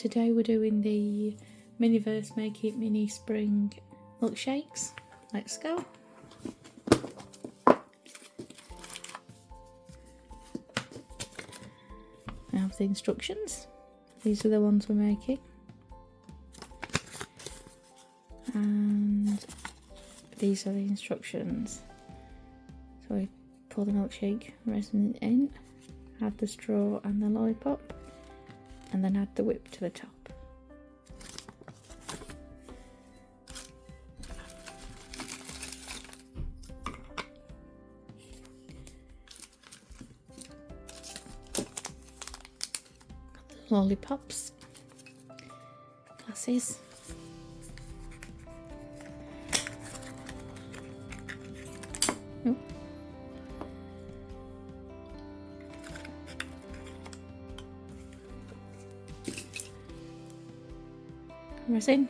today we're doing the Miniverse Make It Mini Spring milkshakes. Let's go. I have the instructions. These are the ones we're making. And these are the instructions. So we pour the milkshake resin in, add the straw and the lollipop, and then add the whip to the top. Got the lollipops, glasses. Oh. Resin.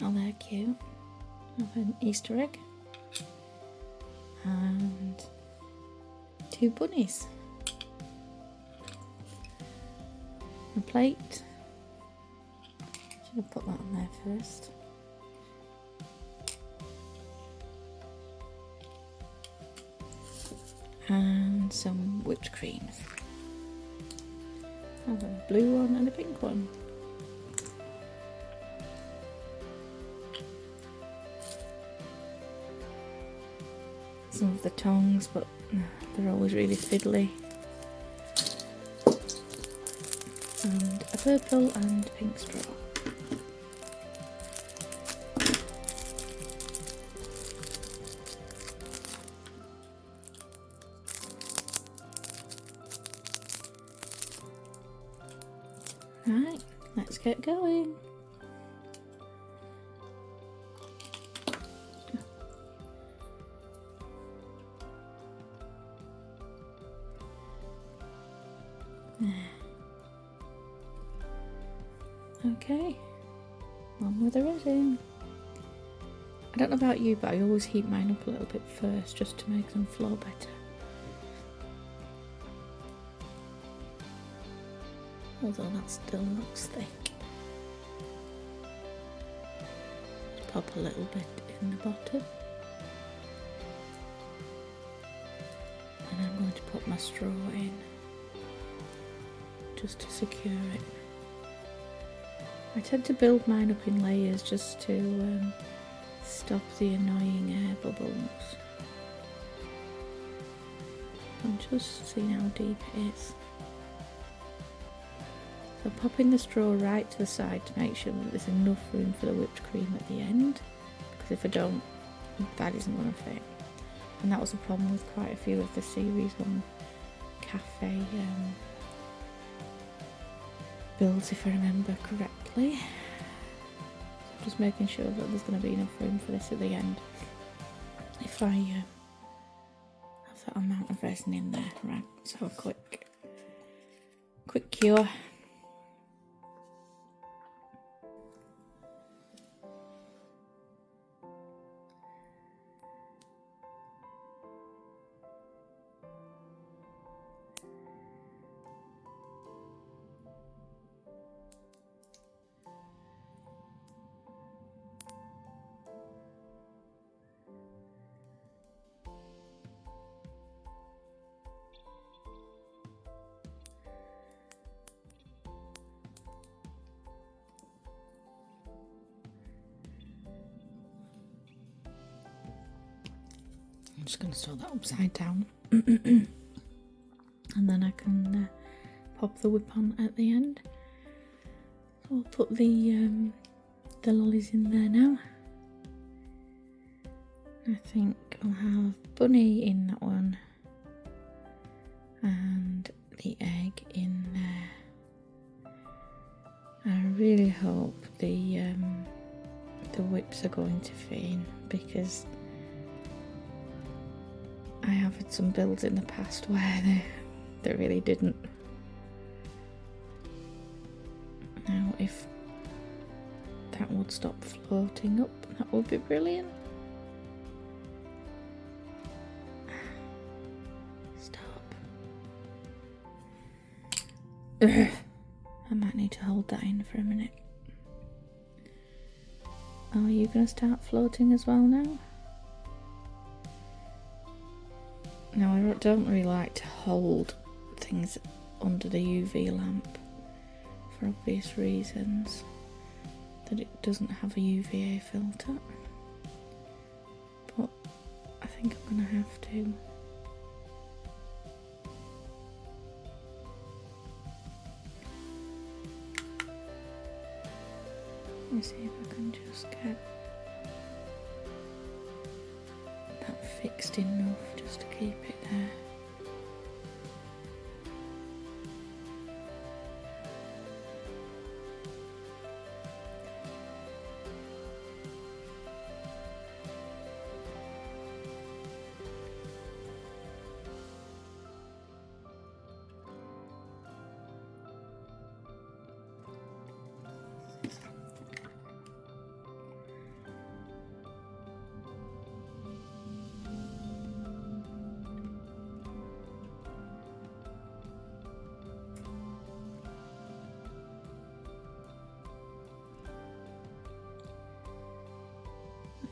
Oh, they're cute. I have an Easter egg and 2 bunnies. A plate. Should have put that on there first. And some whipped creams. I have a blue one and a pink one. Some of the tongs, but they're always really fiddly. And a purple and pink straw. Right, let's get going. Okay, on with the resin. I don't know about you, but I always heat mine up a little bit first just to make them flow better. Although that still looks thick. Just pop a little bit in the bottom. And I'm going to put my straw in just to secure it. I tend to build mine up in layers just to stop the annoying air bubbles. I'm just seeing how deep it is. So popping the straw right to the side to make sure that there's enough room for the whipped cream at the end, because if I don't, that isn't going to fit. And that was a problem with quite a few of the series on cafe builds, if I remember correctly. So just making sure that there's going to be enough room for this at the end. If I have that amount of resin in there, right? So a quick cure. I'm just going to store that upside down and then I can pop the whip on at the end. So I'll put the lollies in there now. I think I'll have bunny in that one and the egg in there. I really hope the whips are going to fit in, because I have had some builds in the past where they really didn't. Now if that would stop floating up, that would be brilliant. Stop. Ugh. I might need to hold that in for a minute. Oh, are you going to start floating as well now? No, I don't really like to hold things under the UV lamp for obvious reasons. That it doesn't have a UVA filter. But I think I'm going to have to. Let me see if I can just get that fixed enough just to keep it there.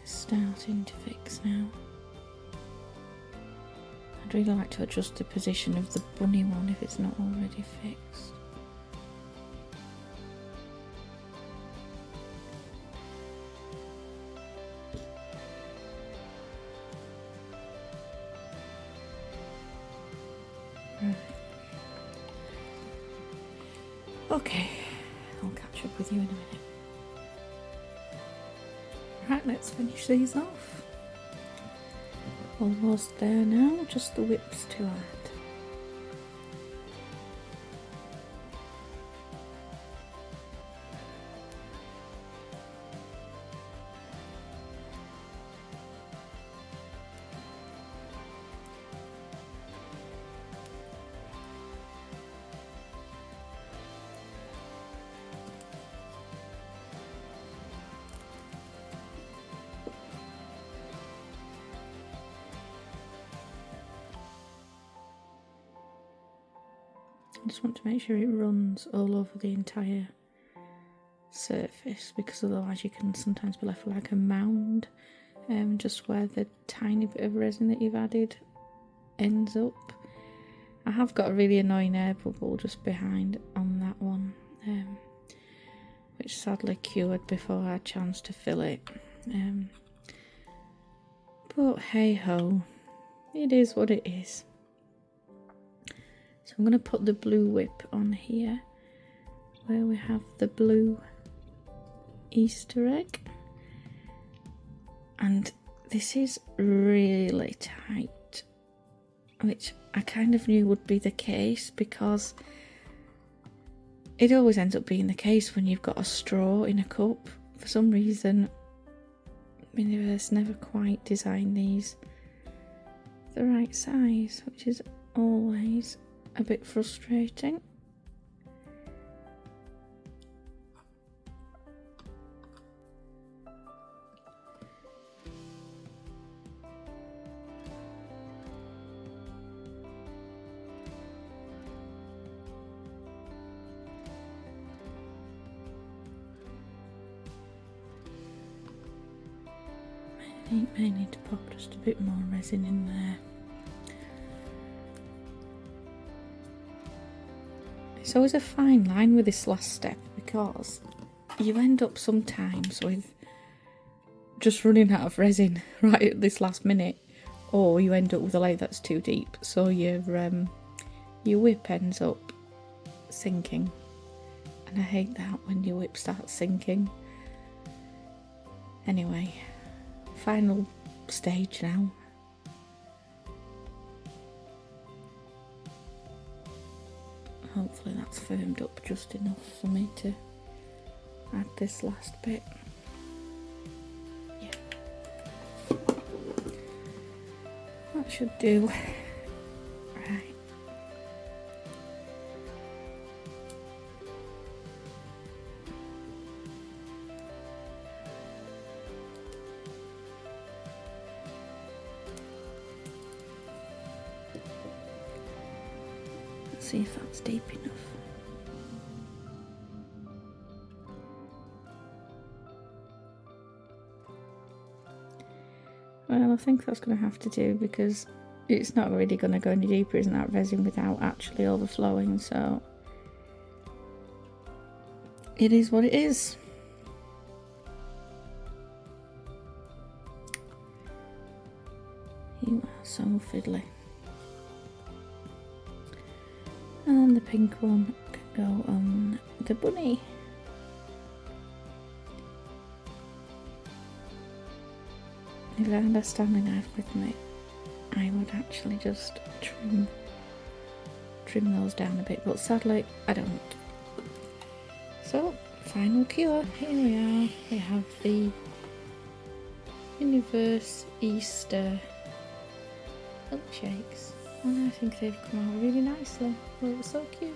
It's starting to fix now. I'd really like to adjust the position of the bunny one if it's not already fixed. Right. Okay, I'll catch up with you in a minute. Right, let's finish these off. Almost there now, just the whips to add. I just want to make sure it runs all over the entire surface, because otherwise you can sometimes be left with like a mound, just where the tiny bit of resin that you've added ends up. I have got a really annoying air bubble just behind on that one, which sadly cured before I had a chance to fill it. But hey ho, it is what it is. So I'm going to put the blue whip on here where we have the blue Easter egg, and this is really tight, which I kind of knew would be the case because it always ends up being the case when you've got a straw in a cup. For some reason Miniverse never quite designed these the right size, which is always a bit frustrating. May need to pop just a bit more resin in there. It's always a fine line with this last step because you end up sometimes with just running out of resin right at this last minute, or you end up with a layer that's too deep, so your whip ends up sinking, and I hate that when your whip starts sinking. Anyway, final stage now. Hopefully that's firmed up just enough for me to add this last bit. Yeah, that should do. Right, see if that's deep enough. Well, I think that's going to have to do because it's not really going to go any deeper, isn't that resin, without actually overflowing, so it is what it is. You are so fiddly. And the pink one can go on the bunny. If I had a Stanley knife with me, I would actually just trim those down a bit, but sadly I don't. So, final cure. Here we are. We have the Miniverse Easter milkshakes, and I think they've come out really nicely. They look so cute.